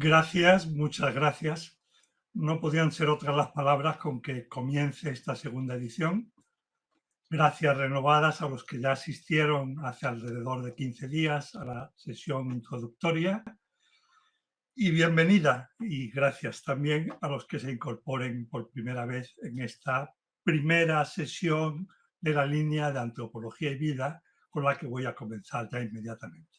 Gracias, muchas gracias. No podían ser otras las palabras con que comience esta segunda edición. Gracias renovadas a los que ya asistieron hace alrededor de 15 días a la sesión introductoria. Y bienvenida y gracias también a los que se incorporen por primera vez en esta primera sesión de la línea de antropología y vida con la que voy a comenzar ya inmediatamente.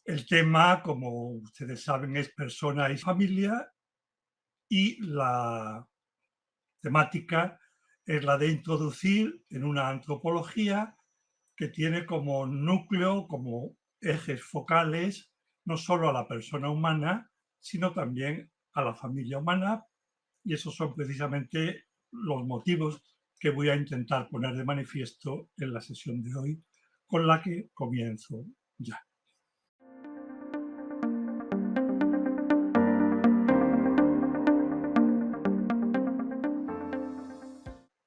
El tema, como ustedes saben, es persona y familia y la temática es la de introducir en una antropología que tiene como núcleo, como ejes focales, no solo a la persona humana, sino también a la familia humana, y esos son precisamente los motivos que voy a intentar poner de manifiesto en la sesión de hoy, con la que comienzo ya.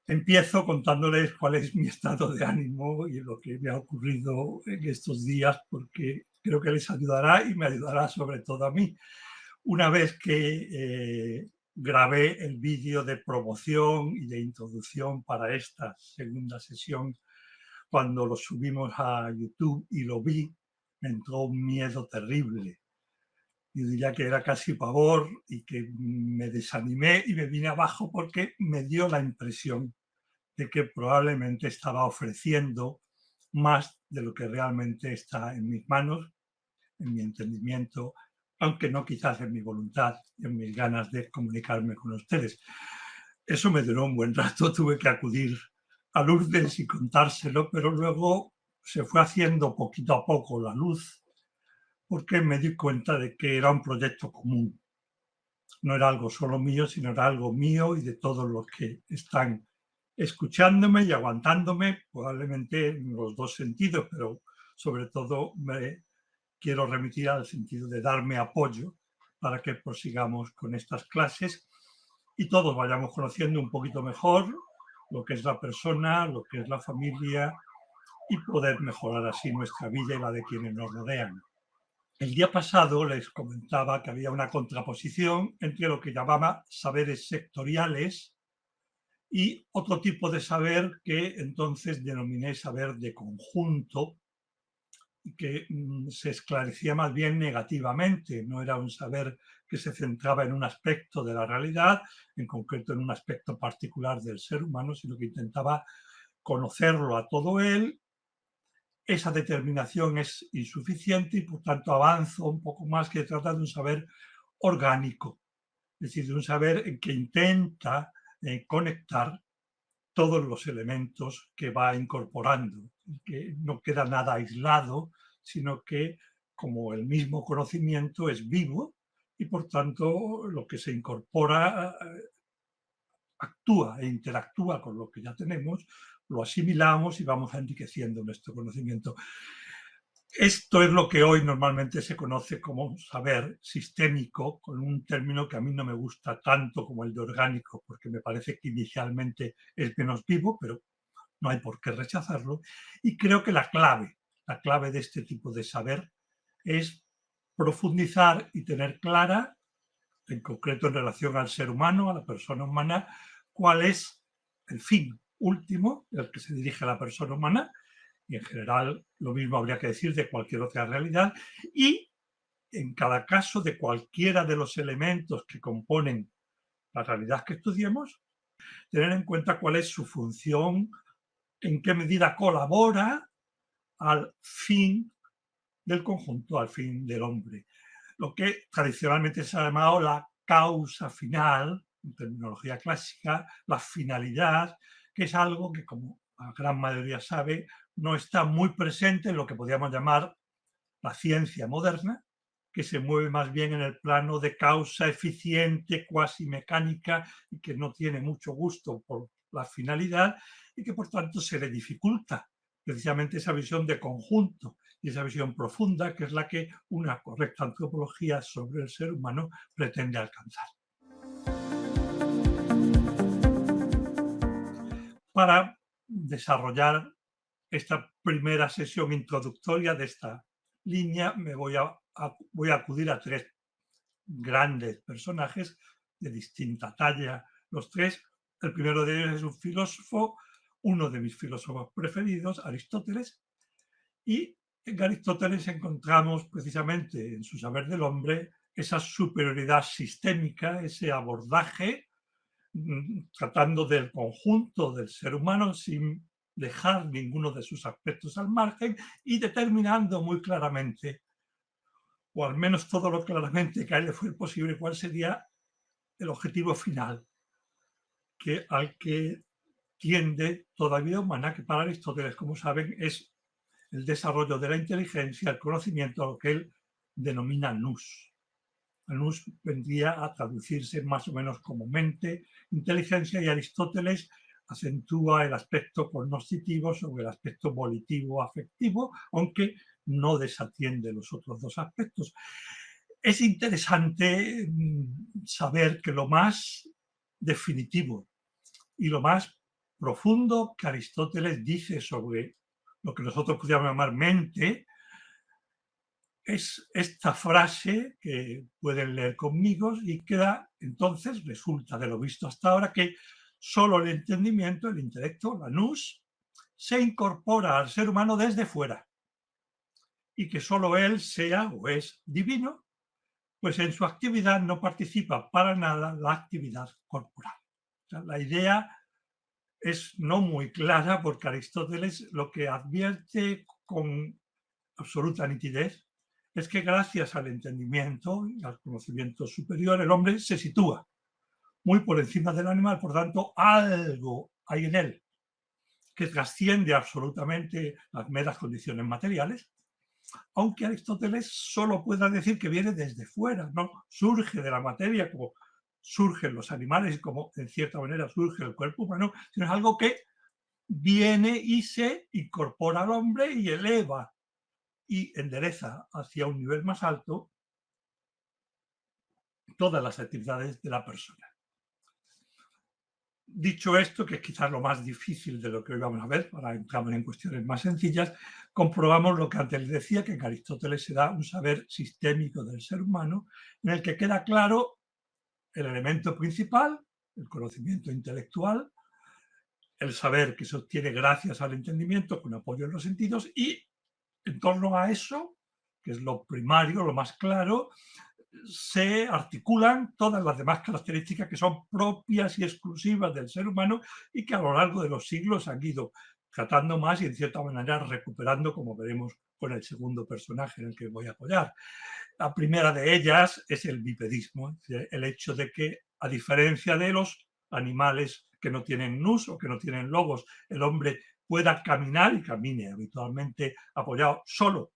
Empiezo contándoles cuál es mi estado de ánimo y lo que me ha ocurrido en estos días, porque creo que les ayudará y me ayudará sobre todo a mí. Una vez que grabé el vídeo de promoción y de introducción para esta segunda sesión, cuando lo subimos a YouTube y lo vi, me entró un miedo terrible. Yo diría que era casi pavor y que me desanimé y me vine abajo porque me dio la impresión de que probablemente estaba ofreciendo más de lo que realmente está en mis manos, en mi entendimiento, aunque no quizás en mi voluntad y en mis ganas de comunicarme con ustedes. Eso me duró un buen rato, tuve que acudir a Lourdes y contárselo, pero luego se fue haciendo poquito a poco la luz porque me di cuenta de que era un proyecto común. No era algo solo mío, sino era algo mío y de todos los que están escuchándome y aguantándome, probablemente en los dos sentidos, pero sobre todo me quiero remitir al sentido de darme apoyo para que prosigamos con estas clases y todos vayamos conociendo un poquito mejor lo que es la persona, lo que es la familia y poder mejorar así nuestra vida y la de quienes nos rodean. El día pasado les comentaba que había una contraposición entre lo que llamaba saberes sectoriales y otro tipo de saber que entonces denominé saber de conjunto, que se esclarecía más bien negativamente, no era un saber que se centraba en un aspecto de la realidad, en concreto en un aspecto particular del ser humano, sino que intentaba conocerlo a todo él. Esa determinación es insuficiente y por tanto avanzo un poco más, que trata de un saber orgánico, es decir, de un saber que intenta conectar todos los elementos que va incorporando, que no queda nada aislado, sino que como el mismo conocimiento es vivo y por tanto lo que se incorpora actúa e interactúa con lo que ya tenemos, lo asimilamos y vamos enriqueciendo nuestro conocimiento. Esto es lo que hoy normalmente se conoce como saber sistémico, con un término que a mí no me gusta tanto como el de orgánico, porque me parece que inicialmente es menos vivo, pero no hay por qué rechazarlo. Y creo que la clave de este tipo de saber es profundizar y tener clara, en concreto en relación al ser humano, a la persona humana, cuál es el fin último al que se dirige la persona humana, y en general lo mismo habría que decir de cualquier otra realidad, y en cada caso de cualquiera de los elementos que componen la realidad que estudiemos, tener en cuenta cuál es su función, en qué medida colabora al fin del conjunto, al fin del hombre. Lo que tradicionalmente se ha llamado la causa final, en terminología clásica, la finalidad, que es algo que, como la gran mayoría sabe, no está muy presente en lo que podríamos llamar la ciencia moderna, que se mueve más bien en el plano de causa eficiente, cuasi mecánica, y que no tiene mucho gusto por la finalidad y que por tanto se le dificulta precisamente esa visión de conjunto y esa visión profunda que es la que una correcta antropología sobre el ser humano pretende alcanzar. Para desarrollar esta primera sesión introductoria de esta línea voy a acudir a tres grandes personajes de distinta talla, los tres. El primero de ellos es un filósofo, uno de mis filósofos preferidos, Aristóteles, y en Aristóteles encontramos precisamente en su saber del hombre esa superioridad sistémica, ese abordaje tratando del conjunto del ser humano sin dejar ninguno de sus aspectos al margen y determinando muy claramente, o al menos todo lo claramente que a él le fue posible, cuál sería el objetivo final al que tiende toda vida humana, que para Aristóteles, como saben, es el desarrollo de la inteligencia, el conocimiento, lo que él denomina nous. Nous vendría a traducirse más o menos como mente, inteligencia, y Aristóteles acentúa el aspecto cognoscitivo sobre el aspecto volitivo afectivo, aunque no desatiende los otros dos aspectos. Es interesante saber que lo más definitivo y lo más profundo que Aristóteles dice sobre lo que nosotros podríamos llamar mente es esta frase que pueden leer conmigo y queda, entonces, resulta de lo visto hasta ahora que solo el entendimiento, el intelecto, la nous, se incorpora al ser humano desde fuera y que solo él sea o es divino, pues en su actividad no participa para nada la actividad corporal. O sea, la idea es no muy clara porque Aristóteles lo que advierte con absoluta nitidez es que gracias al entendimiento y al conocimiento superior el hombre se sitúa muy por encima del animal, por tanto algo hay en él que trasciende absolutamente las meras condiciones materiales, aunque Aristóteles solo pueda decir que viene desde fuera, no surge de la materia como surgen los animales y como en cierta manera surge el cuerpo humano, sino es algo que viene y se incorpora al hombre y eleva y endereza hacia un nivel más alto todas las actividades de la persona. Dicho esto, que es quizás lo más difícil de lo que hoy vamos a ver, para entrar en cuestiones más sencillas, comprobamos lo que antes les decía, que en Aristóteles se da un saber sistémico del ser humano en el que queda claro el elemento principal, el conocimiento intelectual, el saber que se obtiene gracias al entendimiento con apoyo en los sentidos y en torno a eso, que es lo primario, lo más claro, se articulan todas las demás características que son propias y exclusivas del ser humano y que a lo largo de los siglos han ido tratando más y en cierta manera recuperando, como veremos con el segundo personaje en el que voy a apoyar. La primera de ellas es el bipedismo, el hecho de que, a diferencia de los animales que no tienen nous o que no tienen logos, el hombre pueda caminar y camine habitualmente apoyado solo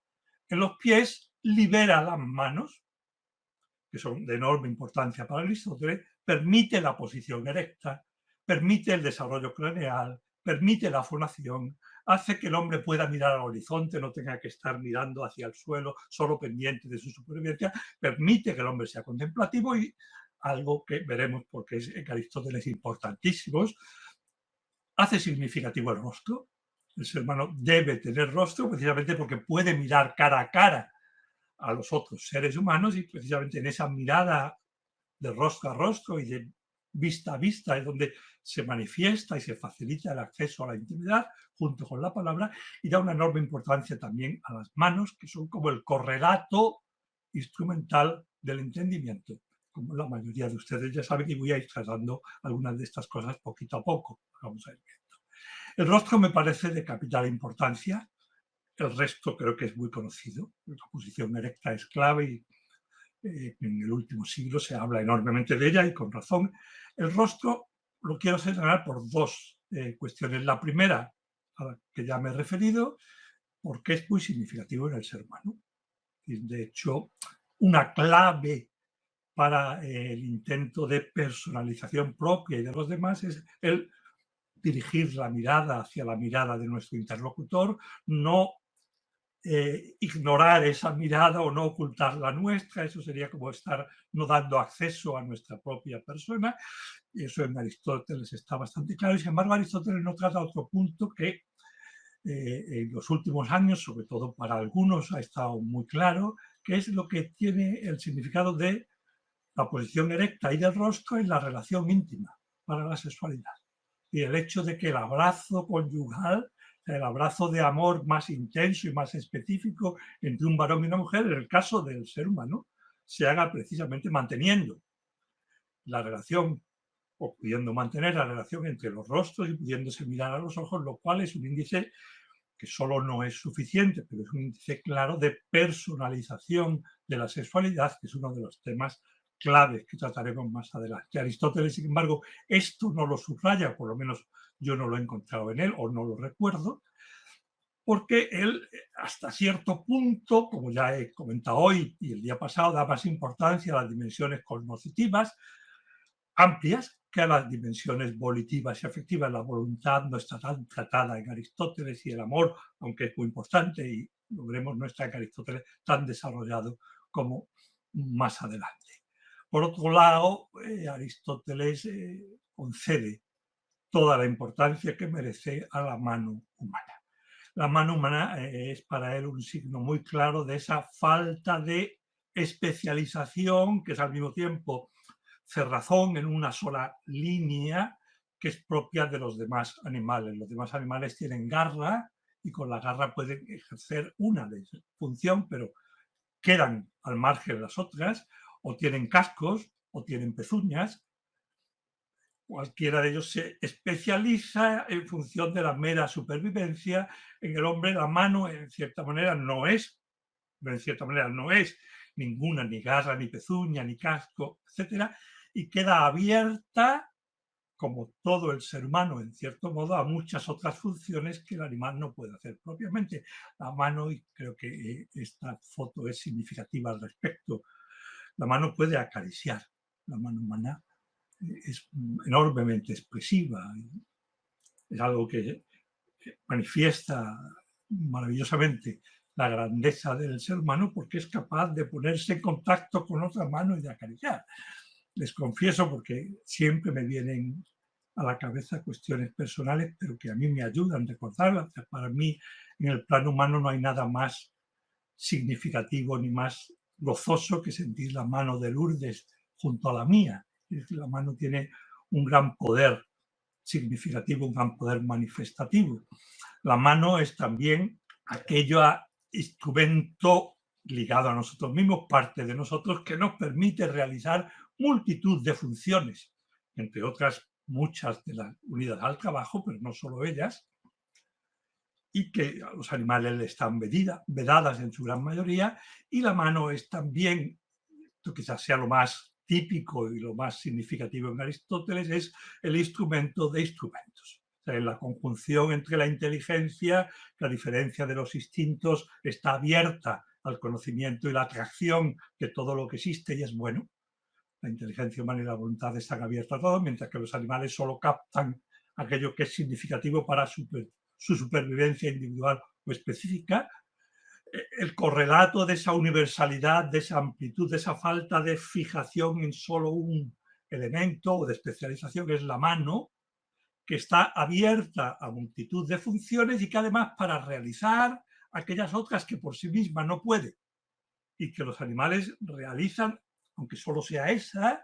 en los pies, libera las manos, que son de enorme importancia para Aristóteles, permite la posición erecta, permite el desarrollo craneal, permite la fonación, hace que el hombre pueda mirar al horizonte, no tenga que estar mirando hacia el suelo, solo pendiente de su supervivencia, permite que el hombre sea contemplativo y algo que veremos porque es en Aristóteles importantísimo, hace significativo el rostro. El ser humano debe tener rostro precisamente porque puede mirar cara a cara a los otros seres humanos y precisamente en esa mirada de rostro a rostro y de vista a vista es donde se manifiesta y se facilita el acceso a la intimidad junto con la palabra y da una enorme importancia también a las manos, que son como el correlato instrumental del entendimiento. Como la mayoría de ustedes ya saben, y voy a ir tratando algunas de estas cosas poquito a poco. Vamos a ir viendo. El rostro me parece de capital importancia. El resto creo que es muy conocido. La posición erecta es clave y en el último siglo se habla enormemente de ella y con razón. El rostro lo quiero señalar por dos cuestiones. La primera, a la que ya me he referido, porque es muy significativo en el ser humano. Y de hecho, una clave para el intento de personalización propia y de los demás es el dirigir la mirada hacia la mirada de nuestro interlocutor, no ignorar esa mirada o no ocultar la nuestra, eso sería como estar no dando acceso a nuestra propia persona, y eso en Aristóteles está bastante claro, y sin embargo Aristóteles no trata otro punto que en los últimos años, sobre todo para algunos, ha estado muy claro, que es lo que tiene el significado de La posición erecta y del rostro es la relación íntima para la sexualidad. Y el hecho de que el abrazo conyugal, el abrazo de amor más intenso y más específico entre un varón y una mujer, en el caso del ser humano, se haga precisamente manteniendo la relación o pudiendo mantener la relación entre los rostros y pudiéndose mirar a los ojos, lo cual es un índice que solo no es suficiente, pero es un índice claro de personalización de la sexualidad, que es uno de los temas claves que trataremos más adelante. Aristóteles, sin embargo, esto no lo subraya, por lo menos yo no lo he encontrado en él o no lo recuerdo, porque él hasta cierto punto, como ya he comentado hoy y el día pasado, da más importancia a las dimensiones cognitivas amplias que a las dimensiones volitivas y afectivas. La voluntad no está tan tratada en Aristóteles y el amor, aunque es muy importante y lo veremos, no está en Aristóteles tan desarrollado como más adelante. Por otro lado, Aristóteles concede toda la importancia que merece a la mano humana. La mano humana es para él un signo muy claro de esa falta de especialización, que es al mismo tiempo cerrazón en una sola línea, que es propia de los demás animales. Los demás animales tienen garra y con la garra pueden ejercer una función, pero quedan al margen las otras, o tienen cascos, o tienen pezuñas. Cualquiera de ellos se especializa en función de la mera supervivencia. En el hombre la mano, en cierta manera, no es ninguna, ni garra, ni pezuña, ni casco, etcétera, y queda abierta, como todo el ser humano, en cierto modo, a muchas otras funciones que el animal no puede hacer propiamente. La mano, y creo que esta foto es significativa al respecto, la mano puede acariciar. La mano humana es enormemente expresiva, es algo que manifiesta maravillosamente la grandeza del ser humano porque es capaz de ponerse en contacto con otra mano y de acariciar. Les confieso, porque siempre me vienen a la cabeza cuestiones personales, pero que a mí me ayudan a recordarlas. Para mí, en el plano humano no hay nada más significativo ni más gozoso que sentir la mano de Lourdes junto a la mía. Es decir, la mano tiene un gran poder significativo, un gran poder manifestativo. La mano es también aquello instrumento ligado a nosotros mismos, parte de nosotros, que nos permite realizar multitud de funciones, entre otras muchas de las unidas al trabajo, pero no solo ellas, y que a los animales le están vedadas en su gran mayoría, y la mano es también, esto quizás sea lo más típico y lo más significativo en Aristóteles, es el instrumento de instrumentos. O sea, en la conjunción entre la inteligencia, que a diferencia de los instintos está abierta al conocimiento y la atracción de todo lo que existe y es bueno. La inteligencia humana y la voluntad están abiertas a todo, mientras que los animales solo captan aquello que es significativo para su supervivencia individual o específica. El correlato de esa universalidad, de esa amplitud, de esa falta de fijación en solo un elemento o de especialización es la mano, que está abierta a multitud de funciones y que además para realizar aquellas otras que por sí misma no puede y que los animales realizan, aunque solo sea esa,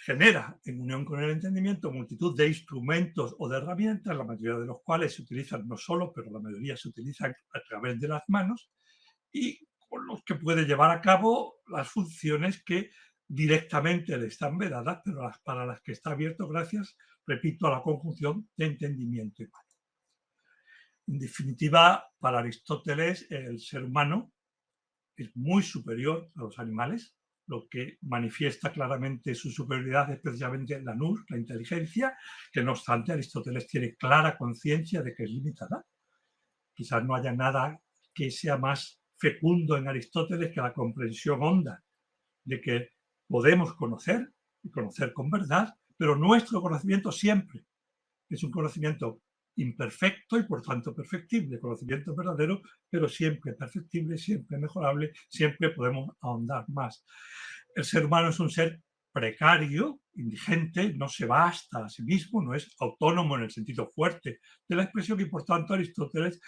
genera, en unión con el entendimiento, multitud de instrumentos o de herramientas, la mayoría de los cuales se utilizan no solo, pero la mayoría se utilizan a través de las manos, y con los que puede llevar a cabo las funciones que directamente le están vedadas, pero para las que está abierto gracias, repito, a la conjunción de entendimiento y mano. En definitiva, para Aristóteles, el ser humano es muy superior a los animales. Lo que manifiesta claramente su superioridad es precisamente la nous, la inteligencia, que no obstante Aristóteles tiene clara conciencia de que es limitada. Quizás no haya nada que sea más fecundo en Aristóteles que la comprensión honda de que podemos conocer y conocer con verdad, pero nuestro conocimiento siempre es un conocimiento imperfecto y por tanto perfectible, conocimiento verdadero, pero siempre perfectible, siempre mejorable, siempre podemos ahondar más. El ser humano es un ser precario, indigente, no se basta a sí mismo, no es autónomo en el sentido fuerte de la expresión y por tanto Aristóteles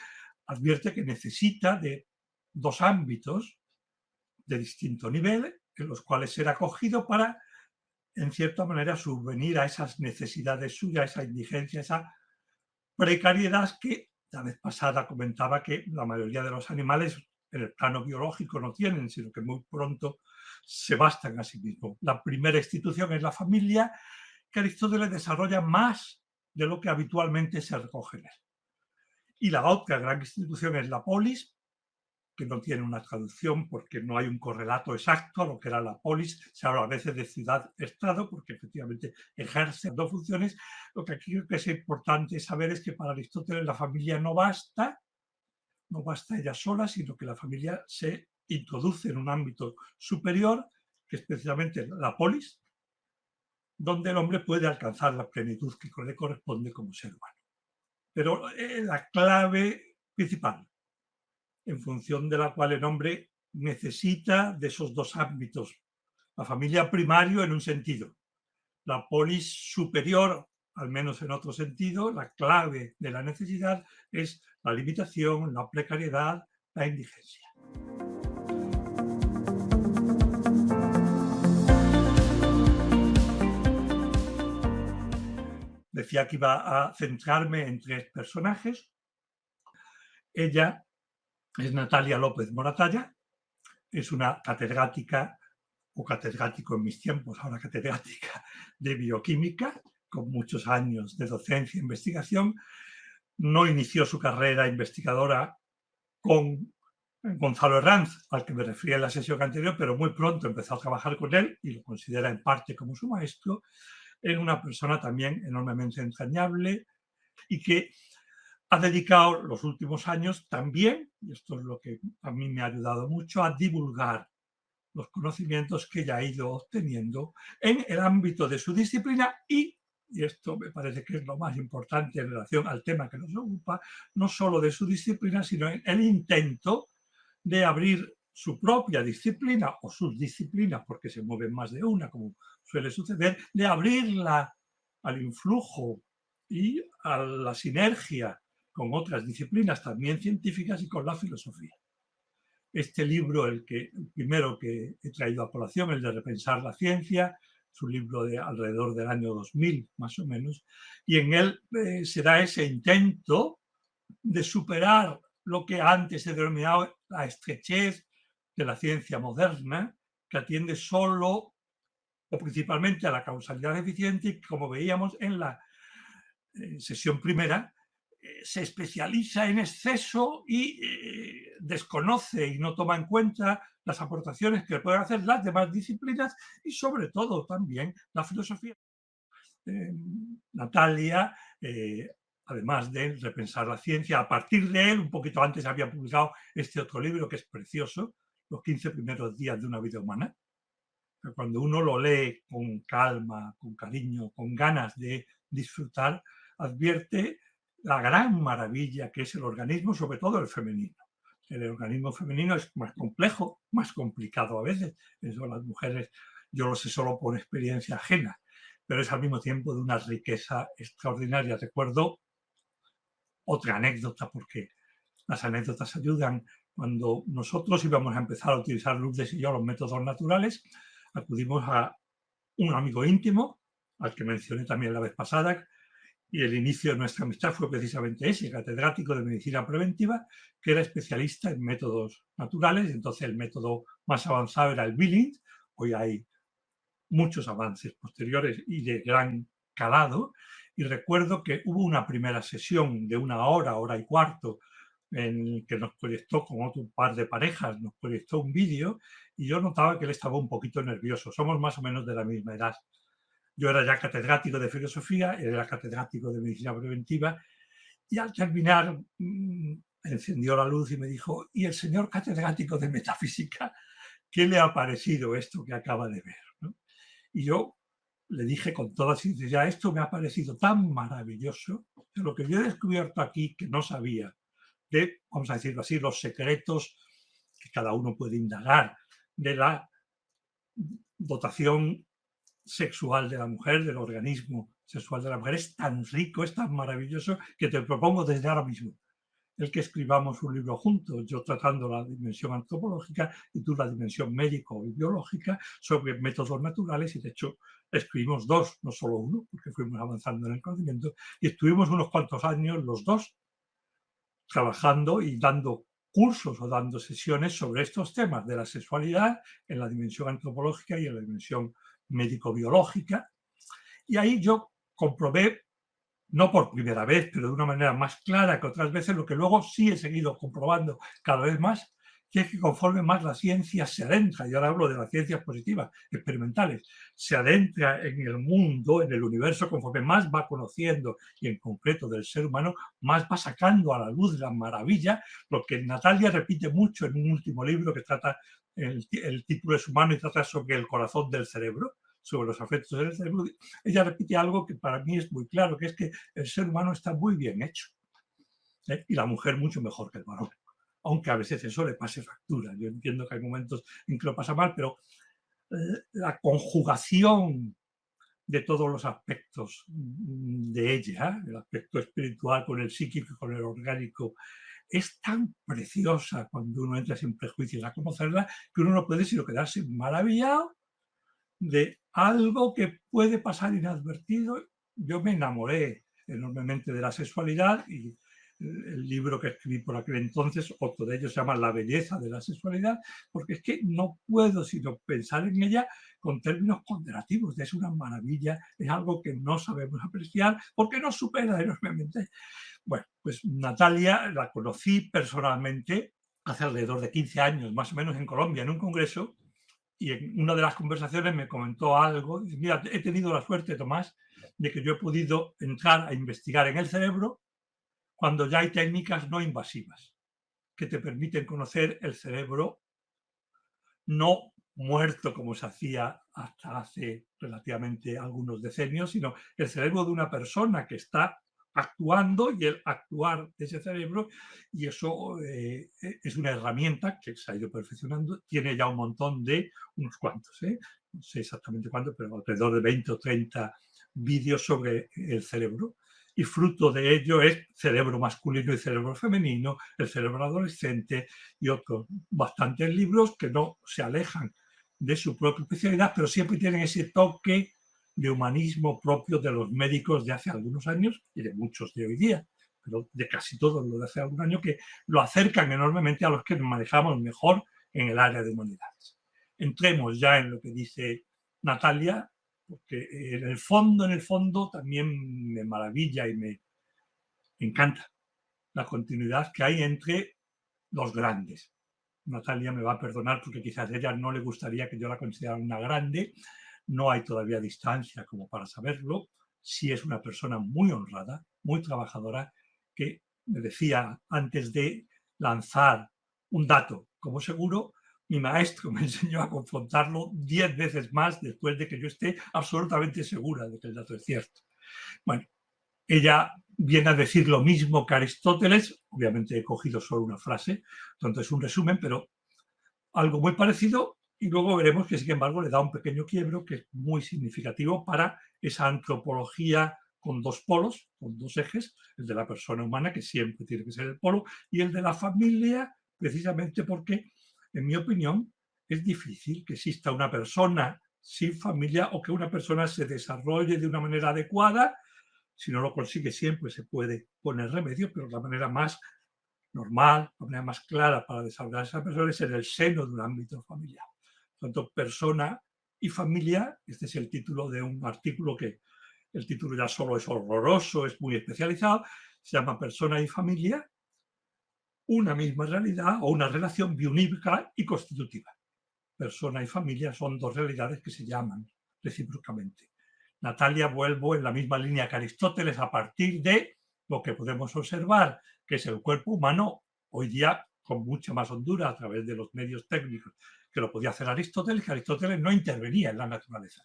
advierte que necesita de dos ámbitos de distinto nivel, en los cuales ser acogido para, en cierta manera, subvenir a esas necesidades suyas, esa indigencia, esa precariedad que la vez pasada comentaba que la mayoría de los animales en el plano biológico no tienen, sino que muy pronto se bastan a sí mismos. La primera institución es la familia, que Aristóteles desarrolla más de lo que habitualmente se recoge en él. Y la otra gran institución es la polis, que no tiene una traducción porque no hay un correlato exacto a lo que era la polis. Se habla a veces de ciudad-estado porque efectivamente ejerce dos funciones. Lo que aquí creo que es importante saber es que para Aristóteles la familia no basta ella sola, sino que la familia se introduce en un ámbito superior, que es precisamente la polis, donde el hombre puede alcanzar la plenitud que le corresponde como ser humano. Pero la clave principal, en función de la cual el hombre necesita de esos dos ámbitos, la familia primario en un sentido, la polis superior, al menos en otro sentido, la clave de la necesidad es la limitación, la precariedad, la indigencia. Decía que iba a centrarme en tres personajes. Ella es Natalia López Moratalla, es una catedrática o catedrático en mis tiempos, ahora catedrática de bioquímica, con muchos años de docencia e investigación. No inició su carrera investigadora con Gonzalo Herranz, al que me refería en la sesión anterior, pero muy pronto empezó a trabajar con él y lo considera en parte como su maestro. Es una persona también enormemente entrañable y que ha dedicado los últimos años también, y esto es lo que a mí me ha ayudado mucho, a divulgar los conocimientos que ella ha ido obteniendo en el ámbito de su disciplina y esto me parece que es lo más importante en relación al tema que nos ocupa, no solo de su disciplina, sino en el intento de abrir su propia disciplina o sus disciplinas, porque se mueven más de una, como suele suceder, de abrirla al influjo y a la sinergia con otras disciplinas también científicas y con la filosofía. Este libro, el primero que he traído a colación, el de Repensar la ciencia, es un libro de alrededor del año 2000, más o menos, y en él se da ese intento de superar lo que antes se denominaba la estrechez de la ciencia moderna, que atiende solo o principalmente a la causalidad eficiente y, como veíamos en la sesión primera, se especializa en exceso y desconoce y no toma en cuenta las aportaciones que pueden hacer las demás disciplinas y sobre todo también la filosofía. Natalia, además de Repensar la ciencia, a partir de él, un poquito antes había publicado este otro libro que es precioso, Los 15 primeros días de una vida humana. Cuando uno lo lee con calma, con cariño, con ganas de disfrutar, advierte la gran maravilla que es el organismo, sobre todo el femenino. El organismo femenino es más complejo, más complicado a veces. Eso las mujeres, yo lo sé solo por experiencia ajena, pero es al mismo tiempo de una riqueza extraordinaria. Recuerdo otra anécdota, porque las anécdotas ayudan. Cuando nosotros íbamos a empezar a utilizar Lourdes y yo los métodos naturales, acudimos a un amigo íntimo, al que mencioné también la vez pasada, y el inicio de nuestra amistad fue precisamente ese, catedrático de medicina preventiva, que era especialista en métodos naturales. Entonces el método más avanzado era el Billings. Hoy hay muchos avances posteriores y de gran calado. Y recuerdo que hubo una primera sesión de una hora, hora y cuarto, en que nos proyectó con otro par de parejas, nos proyectó un vídeo y yo notaba que él estaba un poquito nervioso. Somos más o menos de la misma edad. Yo era ya catedrático de filosofía, él era catedrático de medicina preventiva y al terminar encendió la luz y me dijo: ¿y el señor catedrático de metafísica, qué le ha parecido esto que acaba de ver? ¿No? Y yo le dije con toda sinceridad: esto me ha parecido tan maravilloso que lo que yo he descubierto aquí, que no sabía, de, vamos a decirlo así, los secretos que cada uno puede indagar de la dotación sexual de la mujer, del organismo sexual de la mujer, es tan rico, es tan maravilloso, que te propongo desde ahora mismo. el que escribamos un libro juntos, yo tratando la dimensión antropológica y tú la dimensión médico y biológica sobre métodos naturales, y de hecho escribimos dos, no solo uno, porque fuimos avanzando en el conocimiento, y estuvimos unos cuantos años los dos trabajando y dando cursos o dando sesiones sobre estos temas de la sexualidad en la dimensión antropológica y en la dimensión médico-biológica. Y ahí yo comprobé, no por primera vez, pero de una manera más clara que otras veces, lo que luego sí he seguido comprobando cada vez más, que es que conforme más la ciencia se adentra, y ahora hablo de las ciencias positivas, experimentales, se adentra en el mundo, en el universo, conforme más va conociendo, y en concreto del ser humano, más va sacando a la luz la maravilla, lo que Natalia repite mucho en un último libro que trata, el título es Humano y trata sobre el corazón del cerebro, sobre los afectos del cerebro. Ella repite algo que para mí es muy claro, que es que el ser humano está muy bien hecho, y la mujer mucho mejor que el varón, aunque a veces eso le pase factura. Yo entiendo que hay momentos en que lo pasa mal, pero la conjugación de todos los aspectos de ella, el aspecto espiritual con el psíquico y con el orgánico, es tan preciosa cuando uno entra sin prejuicios a conocerla, que uno no puede sino quedarse maravillado de algo que puede pasar inadvertido. Yo me enamoré enormemente de la sexualidad, y el libro que escribí por aquel entonces, otro de ellos se llama La belleza de la sexualidad, porque es que no puedo sino pensar en ella con términos ponderativos. Es una maravilla, es algo que no sabemos apreciar porque nos supera enormemente. Bueno, pues Natalia la conocí personalmente hace alrededor de 15 años, más o menos, en Colombia, en un congreso, y en una de las conversaciones me comentó algo. Dice: mira, he tenido la suerte, Tomás, de que yo he podido entrar a investigar en el cerebro cuando ya hay técnicas no invasivas que te permiten conocer el cerebro no muerto como se hacía hasta hace relativamente algunos decenios, sino el cerebro de una persona que está actuando y el actuar de ese cerebro, y eso es una herramienta que se ha ido perfeccionando, tiene ya un montón de, unos cuantos, no sé exactamente cuántos, pero alrededor de 20 o 30 vídeos sobre el cerebro, y fruto de ello es cerebro masculino y cerebro femenino, el cerebro adolescente y otros bastantes libros que no se alejan de su propia especialidad, pero siempre tienen ese toque de humanismo propio de los médicos de hace algunos años y de muchos de hoy día, pero de casi todos los de hace algún año, que lo acercan enormemente a los que nos manejamos mejor en el área de humanidades. Entremos ya en lo que dice Natalia, porque en el fondo también me maravilla y me encanta la continuidad que hay entre los grandes. Natalia me va a perdonar porque quizás a ella no le gustaría que yo la considerara una grande, no hay todavía distancia como para saberlo. Sí es una persona muy honrada, muy trabajadora, que me decía antes de lanzar un dato como seguro, mi maestro me enseñó a confrontarlo 10 veces más después de que yo esté absolutamente segura de que el dato es cierto. Bueno, ella viene a decir lo mismo que Aristóteles, obviamente he cogido solo una frase, entonces es un resumen, pero algo muy parecido, y luego veremos que, sin embargo, le da un pequeño quiebro que es muy significativo para esa antropología con dos polos, con dos ejes, el de la persona humana, que siempre tiene que ser el polo, y el de la familia, precisamente porque, en mi opinión, es difícil que exista una persona sin familia o que una persona se desarrolle de una manera adecuada. Si no lo consigue siempre se puede poner remedio, pero la manera más normal, la manera más clara para desarrollar a esa persona es en el seno de un ámbito familiar. Por tanto, persona y familia, este es el título de un artículo que el título ya solo es horroroso, es muy especializado, se llama Persona y familia, una misma realidad o una relación biunívoca y constitutiva. Persona y familia son dos realidades que se llaman recíprocamente. Natalia, vuelvo en la misma línea que Aristóteles a partir de lo que podemos observar, que es el cuerpo humano, hoy día con mucha más hondura a través de los medios técnicos que lo podía hacer Aristóteles, que Aristóteles no intervenía en la naturaleza,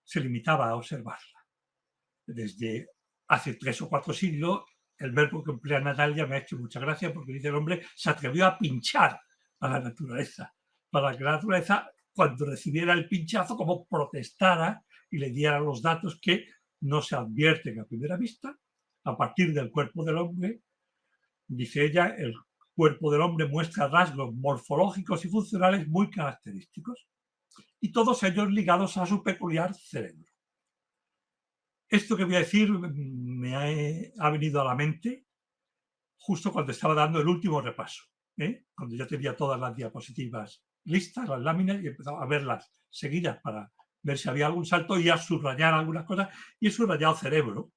se limitaba a observarla. Desde hace 3 o 4 siglos, el verbo que emplea Natalia me ha hecho mucha gracia porque dice el hombre se atrevió a pinchar a la naturaleza, para que la naturaleza, cuando recibiera el pinchazo, como protestara y le diera los datos que no se advierten a primera vista, a partir del cuerpo del hombre Dice ella, el cuerpo del hombre muestra rasgos morfológicos y funcionales muy característicos, y todos ellos ligados a su peculiar cerebro. Esto que voy a decir ha venido a la mente justo cuando estaba dando el último repaso, cuando ya tenía todas las diapositivas listas, las láminas, y empezaba a verlas seguidas para ver si había algún salto y a subrayar algunas cosas, y he subrayado cerebro.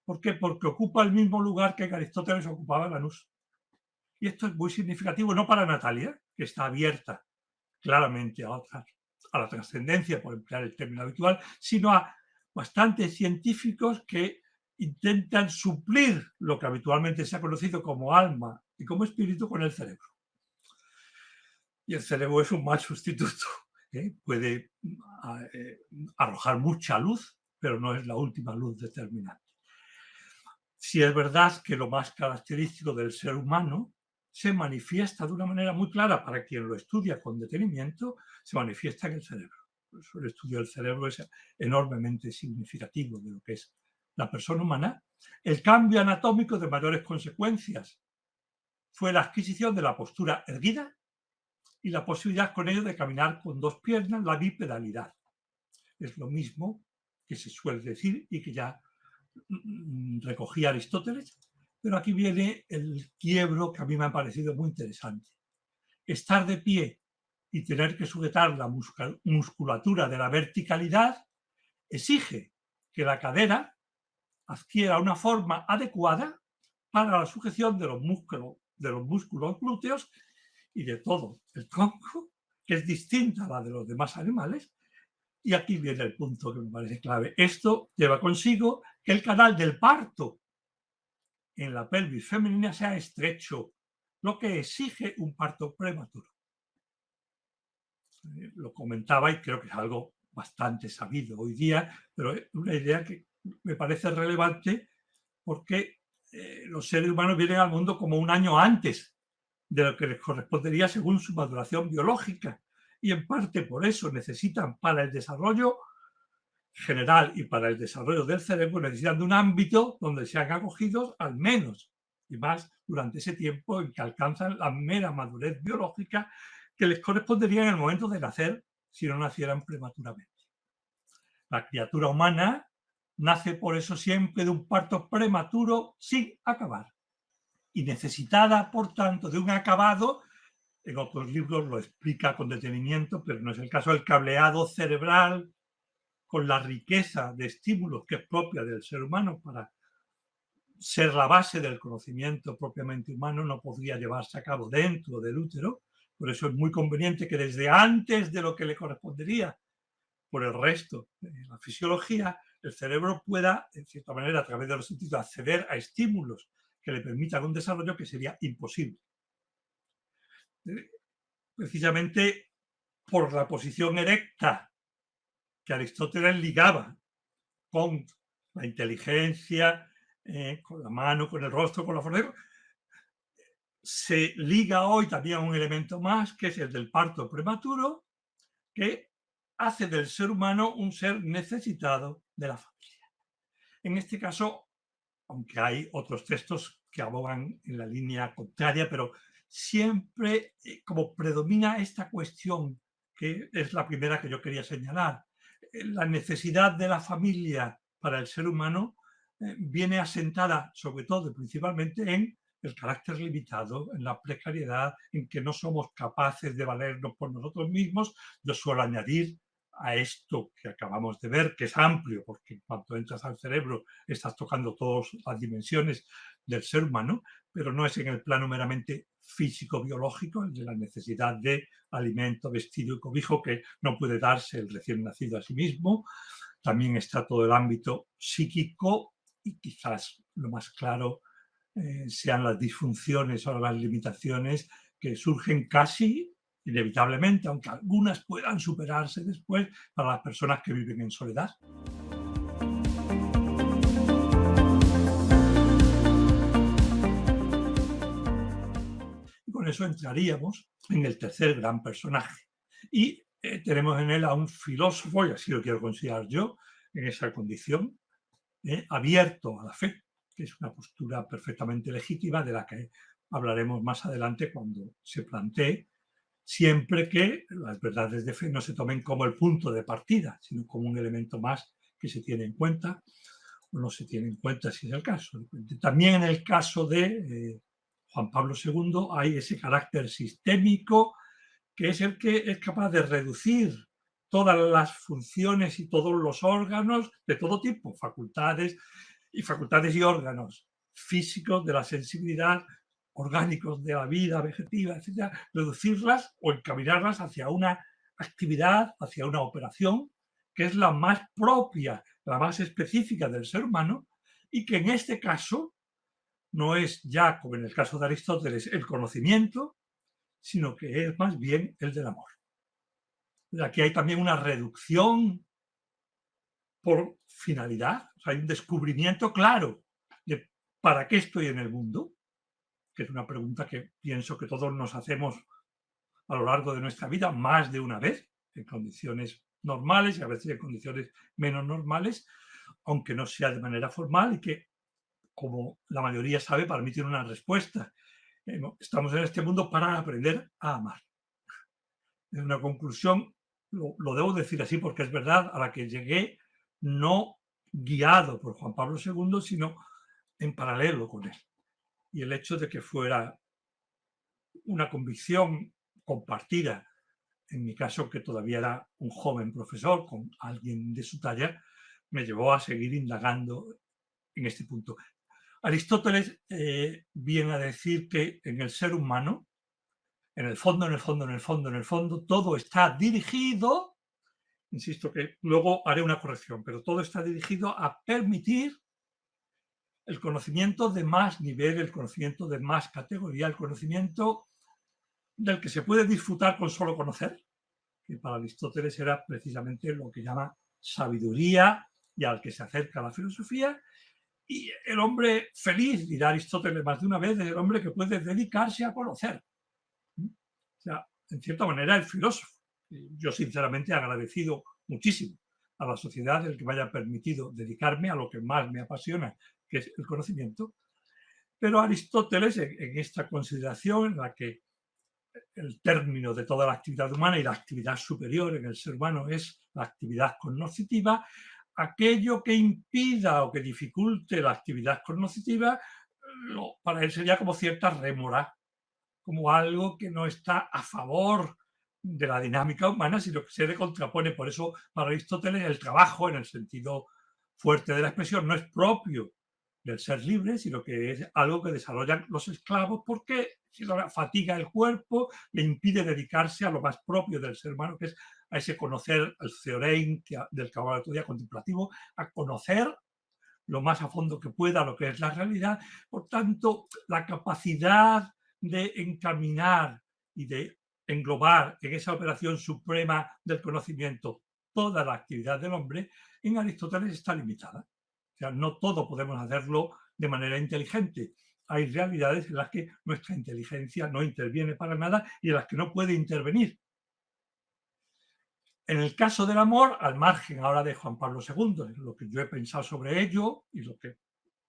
¿Por qué? Porque ocupa el mismo lugar que Aristóteles ocupaba Lanús. Y esto es muy significativo, no para Natalia, que está abierta claramente a la trascendencia, por emplear el término habitual, sino a bastantes científicos que intentan suplir lo que habitualmente se ha conocido como alma y como espíritu con el cerebro. Y el cerebro es un mal sustituto. Puede arrojar mucha luz, pero no es la última luz determinante. Si es verdad que lo más característico del ser humano se manifiesta de una manera muy clara para quien lo estudia con detenimiento, se manifiesta en el cerebro. Por eso el estudio del cerebro es enormemente significativo de lo que es la persona humana. El cambio anatómico de mayores consecuencias fue la adquisición de la postura erguida y la posibilidad con ello de caminar con dos piernas, la bipedalidad. Es lo mismo que se suele decir y que ya recogía Aristóteles, pero aquí viene el quiebro que a mí me ha parecido muy interesante. Estar de pie y tener que sujetar la musculatura de la verticalidad exige que la cadera adquiera una forma adecuada para la sujeción de los músculos glúteos y de todo el tronco, que es distinta a la de los demás animales. Y aquí viene el punto que me parece clave. Esto lleva consigo que el canal del parto en la pelvis femenina sea estrecho, lo que exige un parto prematuro. Lo comentaba y creo que es algo bastante sabido hoy día, pero es una idea que me parece relevante porque los seres humanos vienen al mundo como un año antes de lo que les correspondería según su maduración biológica, y en parte por eso necesitan, para el desarrollo general y para el desarrollo del cerebro, necesitan de un ámbito donde sean acogidos al menos, y más durante ese tiempo en que alcanzan la mera madurez biológica que les correspondería en el momento de nacer si no nacieran prematuramente. La criatura humana nace por eso siempre de un parto prematuro sin acabar y necesitada, por tanto, de un acabado. En otros libros lo explica con detenimiento, pero no es el caso, el cableado cerebral con la riqueza de estímulos que es propia del ser humano para ser la base del conocimiento propiamente humano, no podría llevarse a cabo dentro del útero. Por eso es muy conveniente que desde antes de lo que le correspondería por el resto de la fisiología, el cerebro pueda, en cierta manera, a través de los sentidos, acceder a estímulos que le permitan un desarrollo que sería imposible. Precisamente por la posición erecta que Aristóteles ligaba con la inteligencia, con la mano, con el rostro, con la forma, se liga hoy también a un elemento más, que es el del parto prematuro, que hace del ser humano un ser necesitado de la familia. En este caso, aunque hay otros textos que abogan en la línea contraria, pero siempre como predomina esta cuestión, que es la primera que yo quería señalar, la necesidad de la familia para el ser humano viene asentada sobre todo y principalmente en el carácter limitado, en la precariedad, en que no somos capaces de valernos por nosotros mismos. Yo suelo añadir a esto que acabamos de ver, que es amplio, porque cuando entras al cerebro estás tocando todas las dimensiones del ser humano, pero no es en el plano meramente físico-biológico, el de la necesidad de alimento, vestido y cobijo, que no puede darse el recién nacido a sí mismo. También está todo el ámbito psíquico y quizás lo más claro sean las disfunciones o las limitaciones que surgen casi inevitablemente, aunque algunas puedan superarse después, para las personas que viven en soledad. Y con eso entraríamos en el tercer gran personaje. Y tenemos en él a un filósofo, y así lo quiero considerar yo, en esa condición, abierto a la fe, que es una postura perfectamente legítima de la que hablaremos más adelante cuando se plantee, siempre que las verdades de fe no se tomen como el punto de partida, sino como un elemento más que se tiene en cuenta o no se tiene en cuenta si es el caso. También en el caso de Juan Pablo II hay ese carácter sistémico que es el que es capaz de reducir todas las funciones y todos los órganos de todo tipo, facultades y órganos físicos de la sensibilidad, orgánicos de la vida vegetativa, etcétera, reducirlas o encaminarlas hacia una actividad, hacia una operación que es la más propia, la más específica del ser humano y que en este caso no es ya, como en el caso de Aristóteles, el conocimiento, sino que es más bien el del amor. Aquí hay también una reducción por finalidad, o sea, hay un descubrimiento claro de para qué estoy en el mundo, que es una pregunta que pienso que todos nos hacemos a lo largo de nuestra vida más de una vez, en condiciones normales y a veces en condiciones menos normales, aunque no sea de manera formal y que, como la mayoría sabe, para mí tiene una respuesta. Estamos en este mundo para aprender a amar. Es una conclusión, lo debo decir así porque es verdad, a la que llegué no guiado por Juan Pablo II, sino en paralelo con él. Y el hecho de que fuera una convicción compartida, en mi caso, que todavía era un joven profesor con alguien de su talla, me llevó a seguir indagando en este punto. Aristóteles viene a decir que en el ser humano, en el fondo, en el fondo, en el fondo, en el fondo, todo está dirigido, insisto que luego haré una corrección, pero todo está dirigido a permitir el conocimiento de más nivel, el conocimiento de más categoría, el conocimiento del que se puede disfrutar con solo conocer, que para Aristóteles era precisamente lo que llama sabiduría y al que se acerca la filosofía. Y el hombre feliz, dirá Aristóteles más de una vez, es el hombre que puede dedicarse a conocer. O sea, en cierta manera, el filósofo. Yo, sinceramente, agradecido muchísimo a la sociedad el que me haya permitido dedicarme a lo que más me apasiona, que es el conocimiento. Pero Aristóteles, en esta consideración en la que el término de toda la actividad humana y la actividad superior en el ser humano es la actividad cognoscitiva, aquello que impida o que dificulte la actividad cognoscitiva, para él sería como cierta rémora, como algo que no está a favor de la dinámica humana, sino que se le contrapone. Por eso, para Aristóteles, el trabajo, en el sentido fuerte de la expresión, no es propio del ser libre, sino que es algo que desarrollan los esclavos porque fatiga el cuerpo, le impide dedicarse a lo más propio del ser humano, que es a ese conocer el theorein del que hablaba otro día, contemplativo, a conocer lo más a fondo que pueda lo que es la realidad. Por tanto, la capacidad de encaminar y de englobar en esa operación suprema del conocimiento toda la actividad del hombre, en Aristóteles está limitada. O sea, no todo podemos hacerlo de manera inteligente. Hay realidades en las que nuestra inteligencia no interviene para nada y en las que no puede intervenir. En el caso del amor, al margen ahora de Juan Pablo II, lo que yo he pensado sobre ello y lo que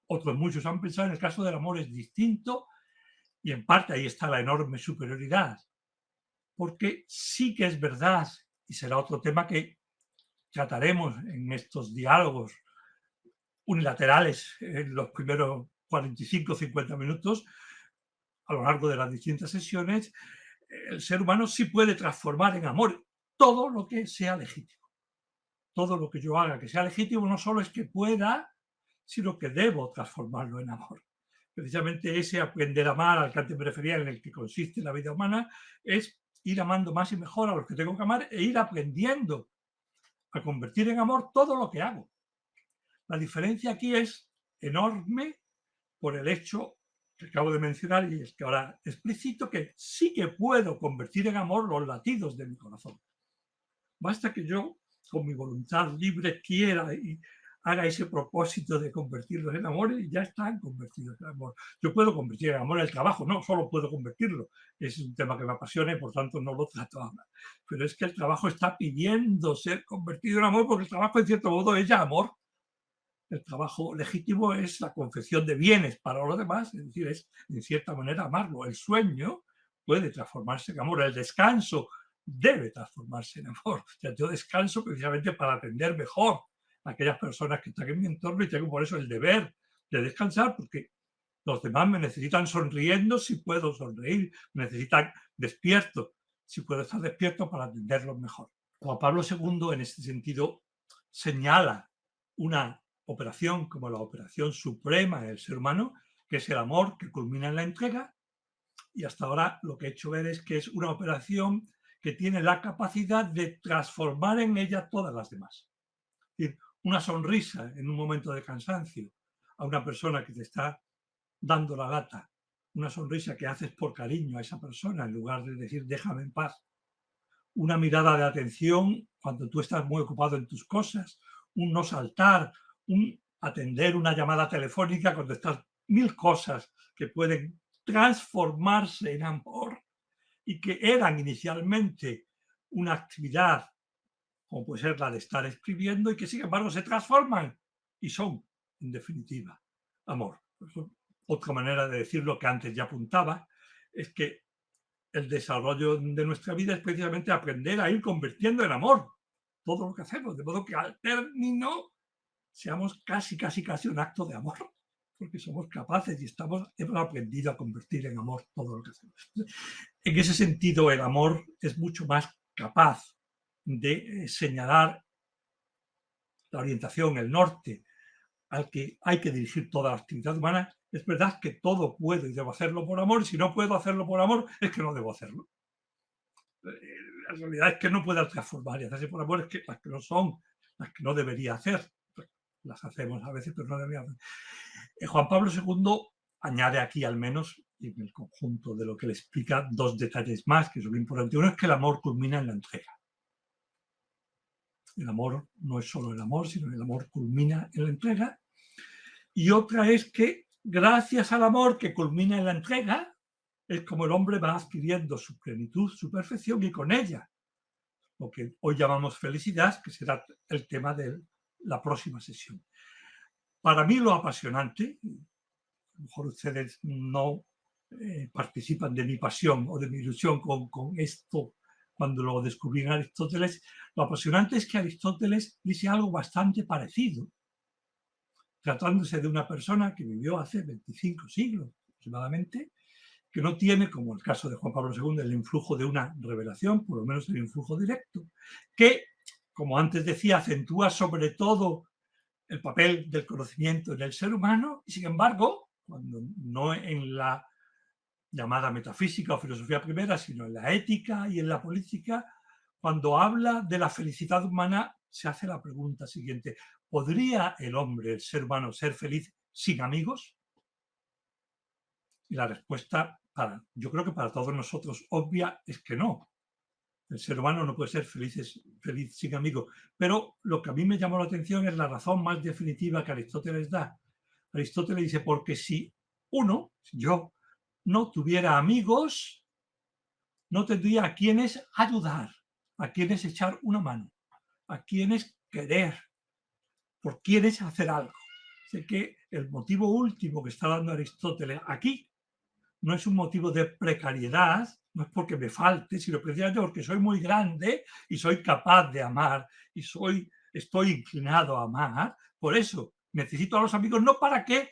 otros muchos han pensado, en el caso del amor es distinto y en parte ahí está la enorme superioridad, porque sí que es verdad, y será otro tema que trataremos en estos diálogos unilaterales en los primeros 45 o 50 minutos, a lo largo de las distintas sesiones, el ser humano sí puede transformar en amor todo lo que sea legítimo. Todo lo que yo haga que sea legítimo no solo es que pueda, sino que debo transformarlo en amor. Precisamente ese aprender a amar al que antes me refería, en el que consiste la vida humana, es ir amando más y mejor a los que tengo que amar e ir aprendiendo a convertir en amor todo lo que hago. La diferencia aquí es enorme por el hecho que acabo de mencionar y es que ahora explicito que sí que puedo convertir en amor los latidos de mi corazón. Basta que yo, con mi voluntad libre, quiera y haga ese propósito de convertirlos en amor y ya están convertidos en amor. Yo puedo convertir en amor el trabajo, no solo puedo convertirlo, es un tema que me apasiona y por tanto no lo trato ahora. Pero es que el trabajo está pidiendo ser convertido en amor porque el trabajo en cierto modo es ya amor. El trabajo legítimo es la confección de bienes para los demás, es decir, es en cierta manera amarlo. El sueño puede transformarse en amor, el descanso debe transformarse en amor. O sea, yo descanso precisamente para atender mejor a aquellas personas que están en mi entorno y tengo por eso el deber de descansar, porque los demás me necesitan sonriendo si puedo sonreír, me necesitan despierto si puedo estar despierto para atenderlos mejor. Juan Pablo II en este sentido señala una operación como la operación suprema del ser humano, que es el amor que culmina en la entrega, y hasta ahora lo que he hecho ver es que es una operación que tiene la capacidad de transformar en ella todas las demás. Es decir, una sonrisa en un momento de cansancio a una persona que te está dando la lata, una sonrisa que haces por cariño a esa persona en lugar de decir déjame en paz, una mirada de atención cuando tú estás muy ocupado en tus cosas, un no saltar, un atender una llamada telefónica cuando estás mil cosas que pueden transformarse en amor y que eran inicialmente una actividad como puede ser la de estar escribiendo y que sin embargo se transforman y son, en definitiva, amor. Otra manera de decir lo que antes ya apuntaba es que el desarrollo de nuestra vida es precisamente aprender a ir convirtiendo en amor todo lo que hacemos, de modo que al término seamos casi un acto de amor, porque somos capaces y hemos aprendido a convertir en amor todo lo que hacemos. En ese sentido, el amor es mucho más capaz de señalar la orientación, el norte al que hay que dirigir toda la actividad humana. Es verdad que todo puedo y debo hacerlo por amor, y si no puedo hacerlo por amor, es que no debo hacerlo. La realidad es que no puedo transformar y hacerse por amor, es que las que no son, las que no debería hacer, pues las hacemos a veces, pero no debería hacer. Juan Pablo II añade aquí al menos, en el conjunto de lo que le explica, dos detalles más que son importantes. Uno es que el amor culmina en la entrega. El amor no es solo el amor, sino el amor culmina en la entrega. Y otra es que gracias al amor que culmina en la entrega, es como el hombre va adquiriendo su plenitud, su perfección y con ella lo que hoy llamamos felicidad, que será el tema de la próxima sesión. Para mí lo apasionante, a lo mejor ustedes no participan de mi pasión o de mi ilusión con esto cuando lo descubrí en Aristóteles, lo apasionante es que Aristóteles dice algo bastante parecido, tratándose de una persona que vivió hace 25 siglos aproximadamente, que no tiene, como el caso de Juan Pablo II, el influjo de una revelación, por lo menos el influjo directo, que, como antes decía, acentúa sobre todo el papel del conocimiento en el ser humano, y sin embargo, cuando no en la llamada metafísica o filosofía primera, sino en la ética y en la política, cuando habla de la felicidad humana, se hace la pregunta siguiente: ¿podría el hombre, el ser humano, ser feliz sin amigos? Y la respuesta, yo creo que para todos nosotros obvia, es que no. El ser humano no puede ser feliz sin amigos. Pero lo que a mí me llamó la atención es la razón más definitiva que Aristóteles da. Aristóteles dice, porque si yo, no tuviera amigos, no tendría a quienes ayudar, a quienes echar una mano, a quienes querer, por quienes hacer algo. Sé que el motivo último que está dando Aristóteles aquí no es un motivo de precariedad, no es porque me falte, sino precisamente porque soy muy grande y soy capaz de amar y estoy inclinado a amar. Por eso necesito a los amigos no para que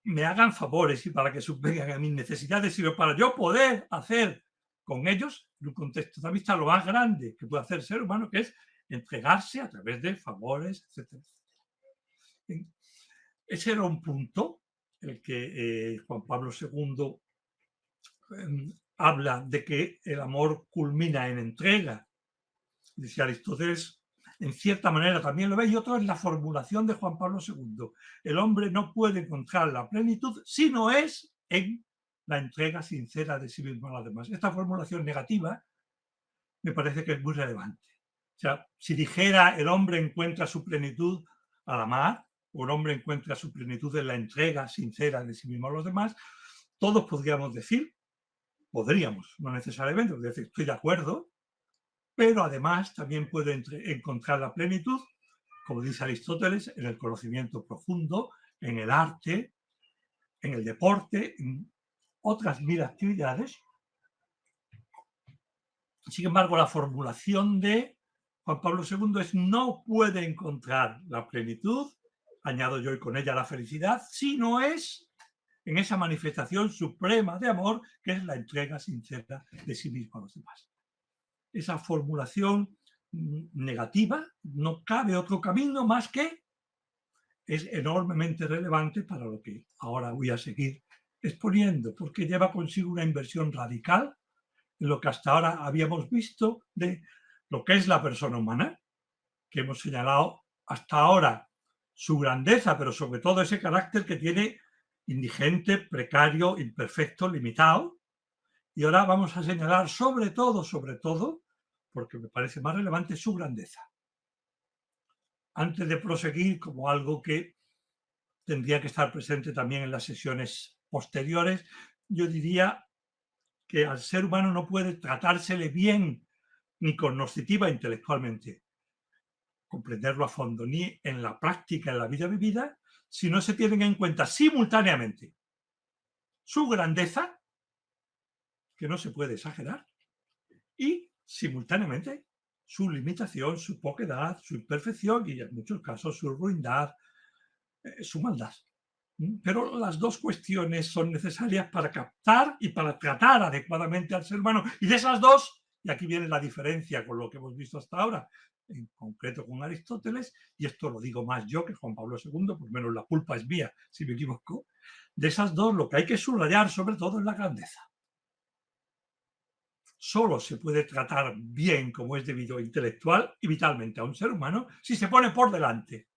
me hagan favores y para que subvengan a mis necesidades, sino para yo poder hacer con ellos, en un contexto de amistad, lo más grande que puede hacer el ser humano, que es entregarse a través de favores, etcétera. Ese era un punto en el que Juan Pablo II habla de que el amor culmina en entrega. Dice Aristóteles, en cierta manera también lo ve, y otro es la formulación de Juan Pablo II. El hombre no puede encontrar la plenitud si no es en la entrega sincera de sí mismo a los demás. Esta formulación negativa me parece que es muy relevante. O sea, si dijera el hombre encuentra su plenitud al amar, o el hombre encuentra su plenitud en la entrega sincera de sí mismo a los demás, todos podríamos decir, no necesariamente, estoy de acuerdo, pero además también puede encontrar la plenitud como dice Aristóteles, en el conocimiento profundo, en el arte, en el deporte, en otras 1000 actividades. Sin embargo, la formulación de Juan Pablo II es: no puede encontrar la plenitud, añado yo, y con ella la felicidad, si no es en esa manifestación suprema de amor que es la entrega sincera de sí mismo a los demás. Esa formulación negativa, no cabe otro camino más que, es enormemente relevante para lo que ahora voy a seguir exponiendo, porque lleva consigo una inversión radical en lo que hasta ahora habíamos visto de lo que es la persona humana, que hemos señalado hasta ahora su grandeza, pero sobre todo ese carácter que tiene indigente, precario, imperfecto, limitado. Y ahora vamos a señalar sobre todo, porque me parece más relevante, su grandeza. Antes de proseguir, como algo que tendría que estar presente también en las sesiones posteriores, yo diría que al ser humano no puede tratársele bien ni cognoscitiva intelectualmente, comprenderlo a fondo, ni en la práctica, en la vida vivida, si no se tienen en cuenta simultáneamente su grandeza, que no se puede exagerar, y simultáneamente su limitación, su poquedad, su imperfección y en muchos casos su ruindad, su maldad. Pero las dos cuestiones son necesarias para captar y para tratar adecuadamente al ser humano. Y de esas dos, y aquí viene la diferencia con lo que hemos visto hasta ahora, en concreto con Aristóteles, y esto lo digo más yo que Juan Pablo II, por lo menos la culpa es mía si me equivoco, de esas dos lo que hay que subrayar sobre todo es la grandeza. Solo se puede tratar bien como es debido intelectual y vitalmente a un ser humano si se pone por delante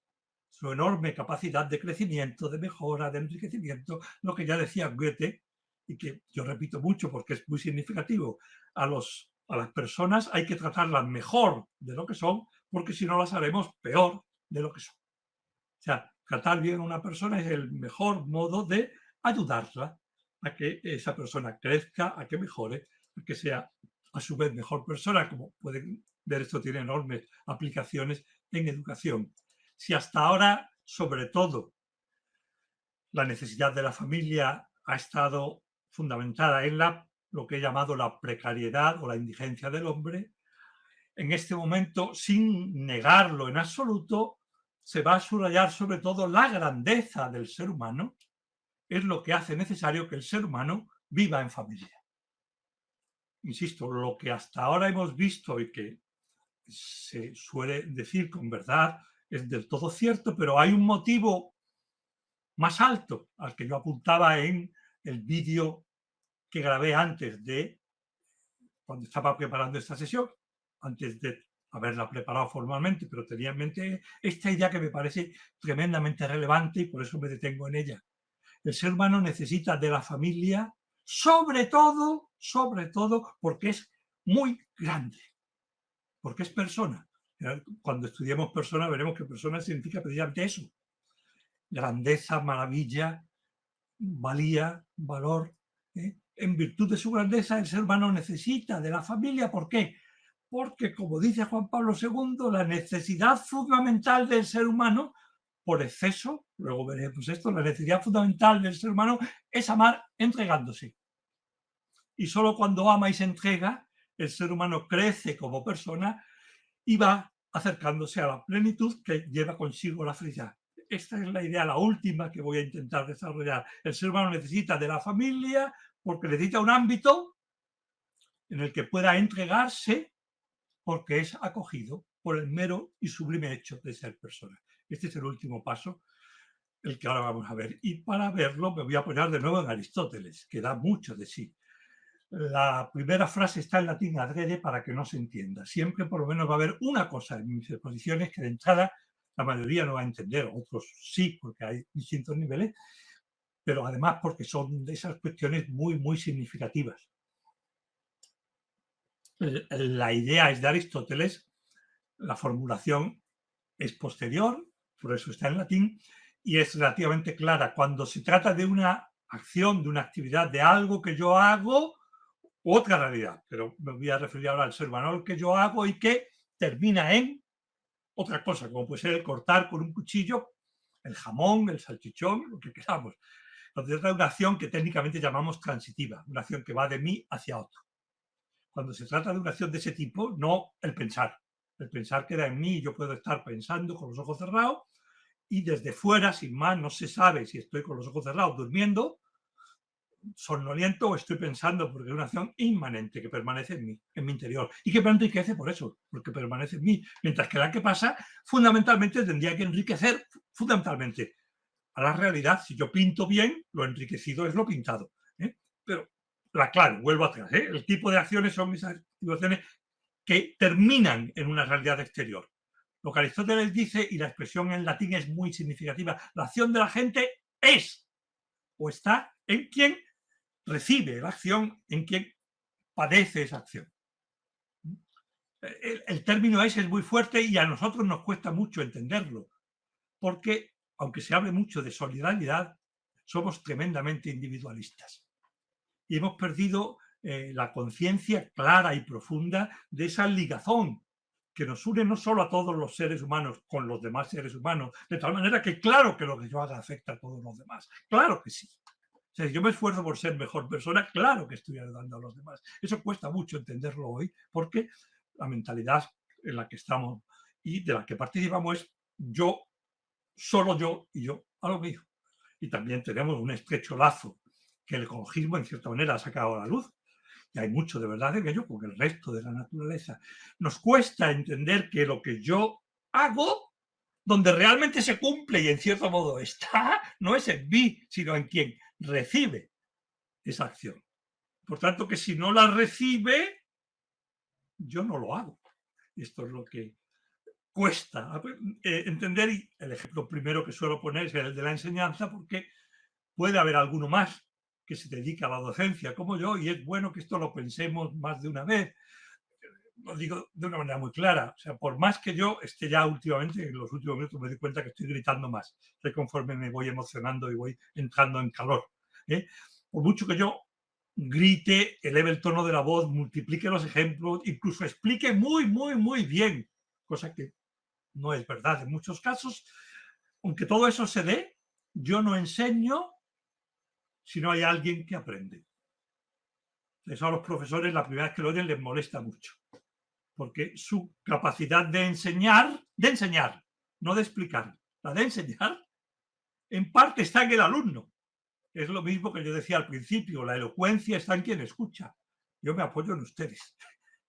su enorme capacidad de crecimiento, de mejora, de enriquecimiento, lo que ya decía Goethe, y que yo repito mucho porque es muy significativo: a las personas hay que tratarlas mejor de lo que son, porque si no las haremos peor de lo que son. O sea, tratar bien a una persona es el mejor modo de ayudarla a que esa persona crezca, a que mejore, a que sea a su vez mejor persona. Como pueden ver, esto tiene enormes aplicaciones en educación. Si hasta ahora, sobre todo, la necesidad de la familia ha estado fundamentada en lo que he llamado la precariedad o la indigencia del hombre, en este momento, sin negarlo en absoluto, se va a subrayar sobre todo la grandeza del ser humano. Es lo que hace necesario que el ser humano viva en familia. Insisto, lo que hasta ahora hemos visto y que se suele decir con verdad es del todo cierto, pero hay un motivo más alto al que yo apuntaba en el vídeo que grabé antes de, cuando estaba preparando esta sesión, antes de haberla preparado formalmente, pero tenía en mente esta idea que me parece tremendamente relevante y por eso me detengo en ella. El ser humano necesita de la familia, sobre todo, porque es muy grande, porque es persona. Cuando estudiemos persona veremos que persona significa precisamente eso: grandeza, maravilla, valía, valor. En virtud de su grandeza, el ser humano necesita de la familia. ¿Por qué? Porque, como dice Juan Pablo II, la necesidad fundamental del ser humano, por exceso, luego veremos esto, la necesidad fundamental del ser humano es amar entregándose. Y solo cuando ama y se entrega, el ser humano crece como persona y va acercándose a la plenitud que lleva consigo la felicidad. Esta es la idea, la última que voy a intentar desarrollar. El ser humano necesita de la familia porque necesita un ámbito en el que pueda entregarse, porque es acogido por el mero y sublime hecho de ser persona. Este es el último paso, el que ahora vamos a ver. Y para verlo me voy a apoyar de nuevo en Aristóteles, que da mucho de sí. La primera frase está en latín adrede para que no se entienda. Siempre por lo menos va a haber una cosa en mis exposiciones que de entrada la mayoría no va a entender, otros sí, porque hay distintos niveles, pero además porque son de esas cuestiones muy, muy significativas. La idea es de Aristóteles, la formulación es posterior, por eso está en latín, y es relativamente clara. Cuando se trata de una acción, de una actividad, de algo que yo hago, otra realidad, pero me voy a referir ahora al ser humano, que yo hago y que termina en otra cosa, como puede ser el cortar con un cuchillo el jamón, el salchichón, lo que queramos. Entonces, es una acción que técnicamente llamamos transitiva, una acción que va de mí hacia otro. Cuando se trata de una acción de ese tipo, no el pensar. El pensar queda en mí, yo puedo estar pensando con los ojos cerrados y desde fuera, sin más, no se sabe si estoy con los ojos cerrados durmiendo, somnoliento o estoy pensando, porque es una acción inmanente que permanece en mi interior y que me enriquece por eso, porque permanece en mí. Mientras que la que pasa, fundamentalmente tendría que enriquecer, fundamentalmente, a la realidad. Si yo pinto bien, lo enriquecido es lo pintado. Pero, claro, vuelvo atrás, el tipo de acciones son esas situaciones que terminan en una realidad exterior. Lo que Aristóteles dice, y la expresión en latín es muy significativa, la acción de la gente es o está en quien recibe la acción, en quien padece esa acción. El término ese es muy fuerte y a nosotros nos cuesta mucho entenderlo, porque aunque se hable mucho de solidaridad, somos tremendamente individualistas y hemos perdido la conciencia clara y profunda de esa ligazón que nos une no solo a todos los seres humanos con los demás seres humanos, de tal manera que claro que lo que yo haga afecta a todos los demás, claro que sí. O sea, si yo me esfuerzo por ser mejor persona, claro que estoy ayudando a los demás. Eso cuesta mucho entenderlo hoy, porque la mentalidad en la que estamos y de la que participamos es yo, solo yo y yo a lo mío. Y también tenemos un estrecho lazo que el ecologismo, en cierta manera, ha sacado a la luz. Y hay mucho de verdad en ello, porque el resto de la naturaleza nos cuesta entender que lo que yo hago, donde realmente se cumple y en cierto modo está, no es en mí, sino en quien recibe esa acción. Por tanto, que si no la recibe, yo no lo hago. Esto es lo que cuesta entender. Y el ejemplo primero que suelo poner es el de la enseñanza, porque puede haber alguno más que se dedica a la docencia como yo, y es bueno que esto lo pensemos más de una vez. Lo digo de una manera muy clara, o sea, por más que yo esté ya últimamente, en los últimos minutos me doy cuenta que estoy gritando más, que conforme me voy emocionando y voy entrando en calor. Por mucho que yo grite, eleve el tono de la voz, multiplique los ejemplos, incluso explique muy, muy, muy bien, cosa que no es verdad en muchos casos, aunque todo eso se dé, yo no enseño si no hay alguien que aprende. Eso a los profesores la primera vez que lo oyen les molesta mucho, porque su capacidad de enseñar, no de explicar, la de enseñar, en parte está en el alumno. Es lo mismo que yo decía al principio, la elocuencia está en quien escucha. Yo me apoyo en ustedes.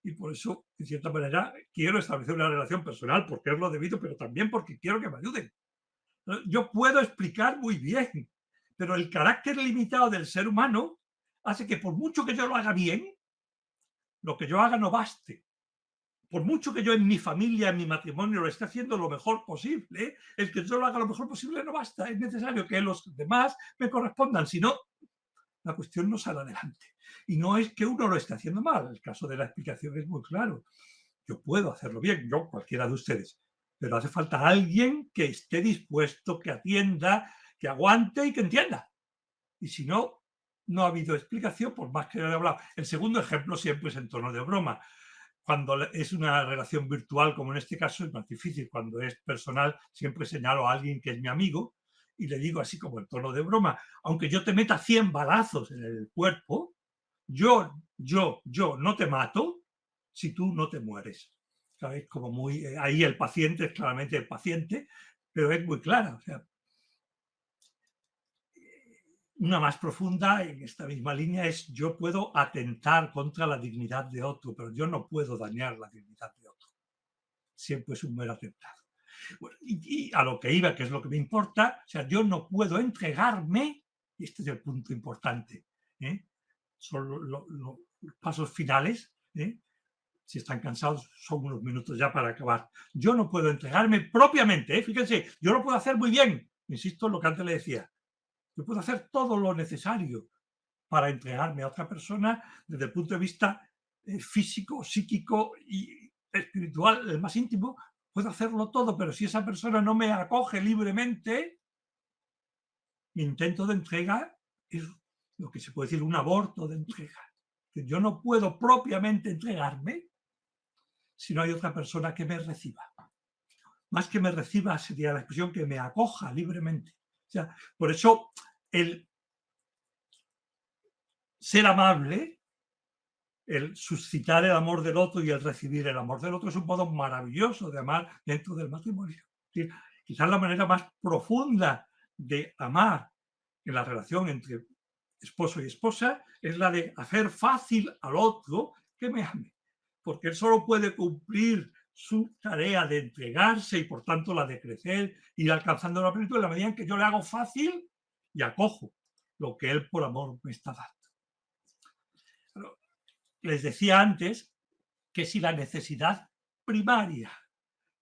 Y por eso, en cierta manera, quiero establecer una relación personal, porque es lo debido, pero también porque quiero que me ayuden. Yo puedo explicar muy bien, pero el carácter limitado del ser humano hace que por mucho que yo lo haga bien, lo que yo haga no baste. Por mucho que yo en mi familia, en mi matrimonio lo esté haciendo lo mejor posible, el que yo lo haga lo mejor posible no basta. Es necesario que los demás me correspondan, si no, la cuestión no sale adelante. Y no es que uno lo esté haciendo mal, el caso de la explicación es muy claro. Yo puedo hacerlo bien, yo, cualquiera de ustedes, pero hace falta alguien que esté dispuesto, que atienda, que aguante y que entienda. Y si no, no ha habido explicación, por más que haya hablado. El segundo ejemplo siempre es en tono de broma. Cuando es una relación virtual, como en este caso, es más difícil. Cuando es personal, siempre señalo a alguien que es mi amigo y le digo así como en tono de broma, aunque yo te meta 100 balazos en el cuerpo, yo no te mato si tú no te mueres. ¿Sabes? Como muy, ahí el paciente es claramente el paciente, pero es muy clara. O sea, una más profunda en esta misma línea es yo puedo atentar contra la dignidad de otro, pero yo no puedo dañar la dignidad de otro. Siempre es un mero atentado. Bueno, y a lo que iba, que es lo que me importa, o sea, yo no puedo entregarme, y este es el punto importante, son los pasos finales, si están cansados, son unos minutos ya para acabar. Yo no puedo entregarme propiamente, fíjense, yo lo puedo hacer muy bien, insisto en lo que antes le decía, yo puedo hacer todo lo necesario para entregarme a otra persona desde el punto de vista físico, psíquico y espiritual, el más íntimo, puedo hacerlo todo, pero si esa persona no me acoge libremente, mi intento de entrega es lo que se puede decir un aborto de entrega. Yo no puedo propiamente entregarme si no hay otra persona que me reciba. más que me reciba sería la expresión que me acoja libremente. O sea, por eso el ser amable, el suscitar el amor del otro y el recibir el amor del otro es un modo maravilloso de amar dentro del matrimonio. Es decir, quizás la manera más profunda de amar en la relación entre esposo y esposa es la de hacer fácil al otro que me ame, porque él solo puede cumplir su tarea de entregarse y por tanto la de crecer, ir alcanzando la plenitud en la medida en que yo le hago fácil y acojo lo que él por amor me está dando. Pero les decía antes que si la necesidad primaria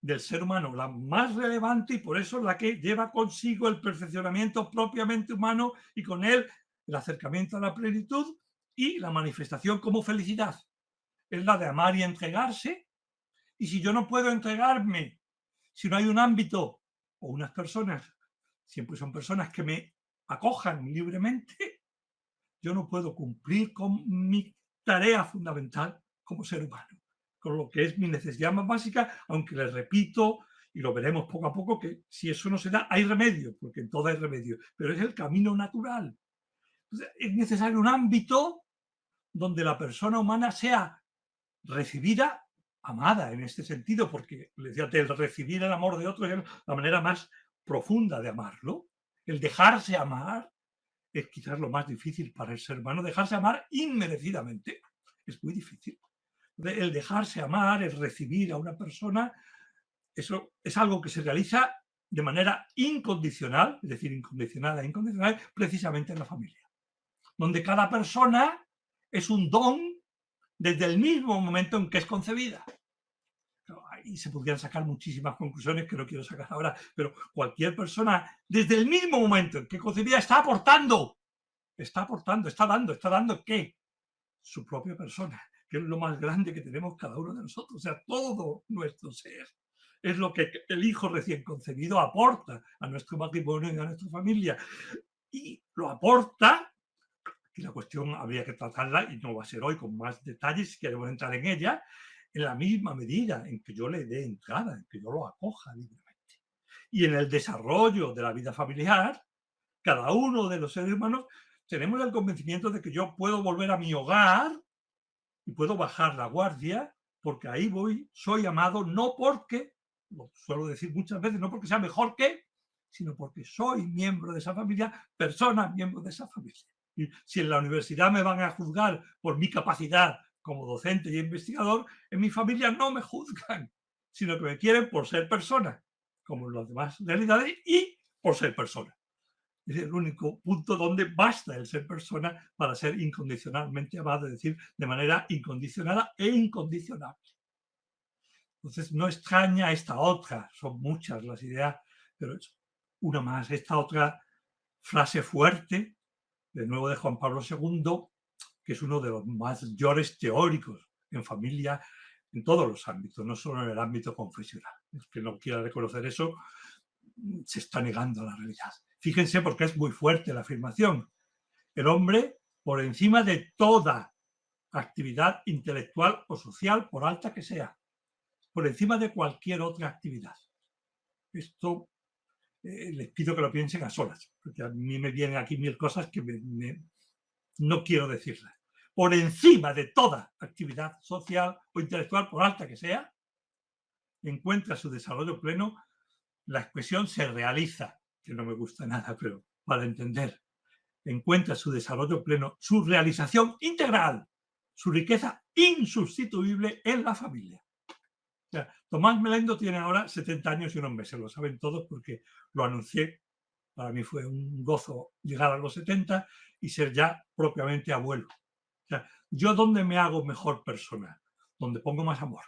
del ser humano, la más relevante y por eso la que lleva consigo el perfeccionamiento propiamente humano y con él el acercamiento a la plenitud y la manifestación como felicidad, es la de amar y entregarse. Y si yo no puedo entregarme, si no hay un ámbito o unas personas, siempre son personas que me acojan libremente, yo no puedo cumplir con mi tarea fundamental como ser humano, con lo que es mi necesidad más básica, aunque les repito, y lo veremos poco a poco, que si eso no se da, hay remedio, porque en todo hay remedio, pero es el camino natural. Entonces, es necesario un ámbito donde la persona humana sea recibida, amada en este sentido, porque le decía, el recibir el amor de otro es la manera más profunda de amarlo. El dejarse amar es quizás lo más difícil para el ser humano, dejarse amar inmerecidamente. Es muy difícil. El dejarse amar, el recibir a una persona, eso es algo que se realiza de manera incondicional, es decir, incondicional e incondicional, precisamente en la familia, donde cada persona es un don desde el mismo momento en que es concebida. Y se podrían sacar muchísimas conclusiones que no quiero sacar ahora, pero cualquier persona, desde el mismo momento en que es concebida, está aportando, está dando ¿qué? Su propia persona, que es lo más grande que tenemos cada uno de nosotros, o sea, todo nuestro ser. Es lo que el hijo recién concebido aporta a nuestro matrimonio y a nuestra familia. Y lo aporta, y la cuestión habría que tratarla, y no va a ser hoy con más detalles, si queremos entrar en ella, en la misma medida en que yo le dé entrada, en que yo lo acoja libremente. Y en el desarrollo de la vida familiar, cada uno de los seres humanos tenemos el convencimiento de que yo puedo volver a mi hogar y puedo bajar la guardia, porque ahí voy, soy amado, no porque, lo suelo decir muchas veces, no porque sea mejor que, sino porque soy miembro de esa familia, persona miembro de esa familia. Y si en la universidad me van a juzgar por mi capacidad como docente y investigador, en mi familia no me juzgan, sino que me quieren por ser persona, como en las demás realidades, y por ser persona. Es el único punto donde basta el ser persona para ser incondicionalmente amado, es decir, de manera incondicionada e incondicional. Entonces, no extraña esta otra, son muchas las ideas, pero es una más, esta otra frase fuerte, de nuevo de Juan Pablo II, que es uno de los mayores teóricos en familia, en todos los ámbitos, no solo en el ámbito confesional. El que no quiera reconocer eso se está negando a la realidad. Fíjense porque es muy fuerte la afirmación. El hombre, por encima de toda actividad intelectual o social, por alta que sea, por encima de cualquier otra actividad. Esto les pido que lo piensen a solas, porque a mí me vienen aquí mil cosas que no quiero decirlas. Por encima de toda actividad social o intelectual, por alta que sea, encuentra su desarrollo pleno, la expresión se realiza, que no me gusta nada, pero para entender, encuentra su desarrollo pleno, su realización integral, su riqueza insustituible en la familia. O sea, Tomás Melendo tiene ahora 70 años y unos meses, lo saben todos porque lo anuncié. Para mí fue un gozo llegar a los 70 y ser ya propiamente abuelo. O sea, ¿yo dónde me hago mejor persona? Donde pongo más amor.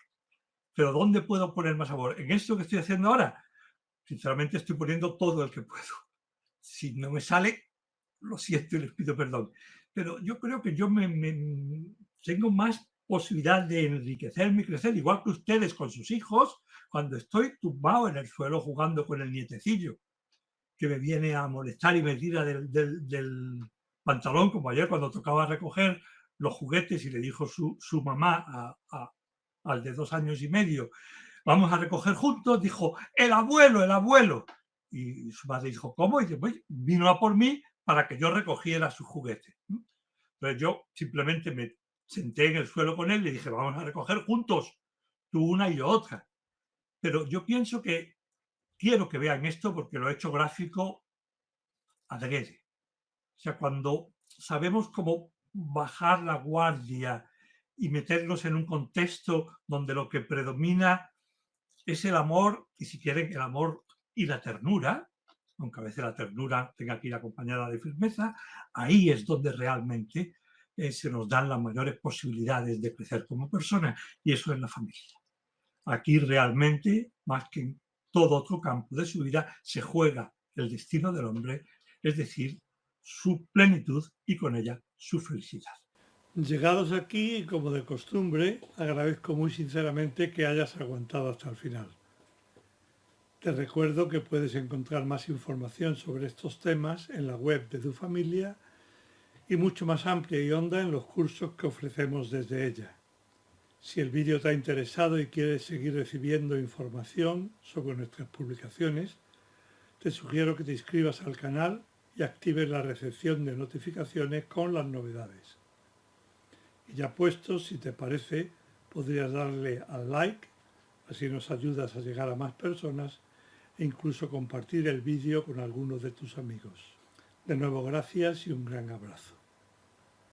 ¿Pero dónde puedo poner más amor? ¿En esto que estoy haciendo ahora? Sinceramente estoy poniendo todo el que puedo. Si no me sale, lo siento y les pido perdón. Pero yo creo que yo tengo más posibilidad de enriquecerme y crecer, igual que ustedes con sus hijos, cuando estoy tumbado en el suelo jugando con el nietecillo, que me viene a molestar y me tira del pantalón, como ayer cuando tocaba recoger los juguetes y le dijo su mamá al de 2 años y medio, vamos a recoger juntos, dijo, el abuelo, el abuelo. Y su madre dijo, ¿cómo? Y dice, pues vino a por mí para que yo recogiera su juguete. Entonces yo simplemente me senté en el suelo con él y le dije, vamos a recoger juntos, tú una y yo otra. Pero yo pienso que quiero que vean esto porque lo he hecho gráfico adrede. O sea, cuando sabemos cómo bajar la guardia y meternos en un contexto donde lo que predomina es el amor, y si quieren, el amor y la ternura, aunque a veces la ternura tenga que ir acompañada de firmeza, ahí es donde realmente se nos dan las mayores posibilidades de crecer como personas, y eso es la familia. Aquí realmente, más que en todo otro campo de su vida, se juega el destino del hombre, es decir, su plenitud y con ella su felicidad. Llegados aquí, como de costumbre, agradezco muy sinceramente que hayas aguantado hasta el final. Te recuerdo que puedes encontrar más información sobre estos temas en la web de Tu Familia y mucho más amplia y honda en los cursos que ofrecemos desde ella. Si el vídeo te ha interesado y quieres seguir recibiendo información sobre nuestras publicaciones, te sugiero que te inscribas al canal y actives la recepción de notificaciones con las novedades. Y ya puesto, si te parece, podrías darle al like, así nos ayudas a llegar a más personas e incluso compartir el vídeo con algunos de tus amigos. De nuevo, gracias y un gran abrazo.